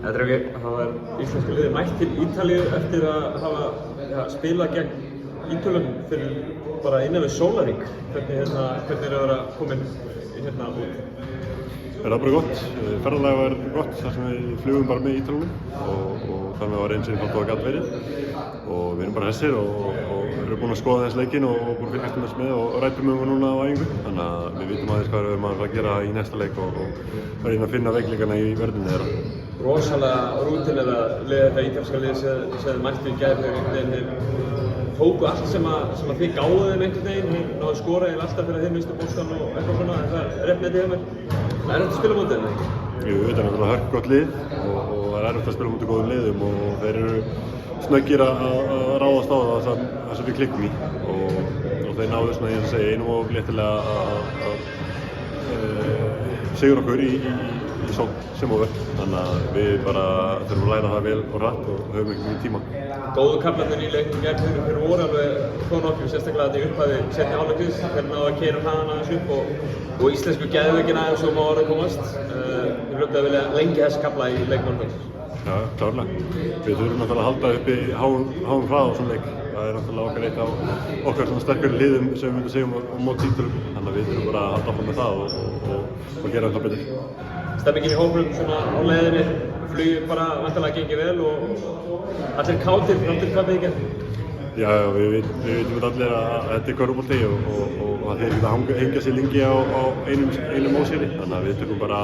Þetta ekki, það var íslensku liðið mætt til Ítalíu eftir að hafa spilað gegn Ítölum fyrir bara innan við sólarhring. Hvernig eru það að koma út? Það var bara gott. Ferðalagið var gott þar sem við flugum bara með Ítölunum og þannig var eins og einfalt og gat verið. Og við erum bara hressir og erum búin að skoða þess leikinn og búin að fylgjast með þess með og ræddum um það núna á æfingu. Þannig að við vitum aðeins hvað við erum að gera í næsta leik og reyna að finna veikleikana í vörninni þeirra. Rosalega rútilega lið þetta ítalska lið sem mættu í gær þeir tóku allt sem þið gáðu þeim einhvern veginn, þeir náðu að skora alltaf fyrir að þeir mistu boltann og eitthvað svona, er það rétt með því hjá mér? Það er erfitt að spila mótið, eða ekki? Jú, þetta er náttúrulega hörkugott lið og það er erfitt að spila mótið góðum liðum og þeir eru snöggir að ráðast á það sem við klikkum í og þeir náðu svona, ég segi, einum og léttilega að sigra okkur í sókn sem og verð. Þannig að við bara þurfum að læra það vel og hratt og höfum ekki mjög tíma. Góðu kaflarnir í leiknum gegn þeir voru alveg þó nokkrum, sérstaklega þetta í upphæði seinni hálfleiksins, þeir náðu að keyra hraðan aðeins upp og íslensku geðveikin aðeins og má orða komast. Við hljóttum að vilja lengi þessa kafla í leiknum dagsins. Já, klárlega. Við þurfum náttúrulega að halda uppi háum hraða á svona leik. Það er náttúrulega okkar eitt á okkar svona sterkari liðum sem við myndum segjum á móti Ítölum. Þannig að við þurfum bara að halda áfram með það og gera þetta betur. Stemmingin í hópnum svona á leiðinni, flugið bara vantarlega gengið vel og allir kátir þáttur hvað við ekki? Já, við vitum allir að þetta er körfubolti og það þeir ekki að hengja sér lengi á einum ósigri. Þannig að við tökum bara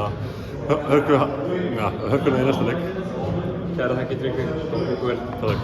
hörkuna í næsta leik. Kæra þakkir Tryggvi, gangi ykkur vel. Takk.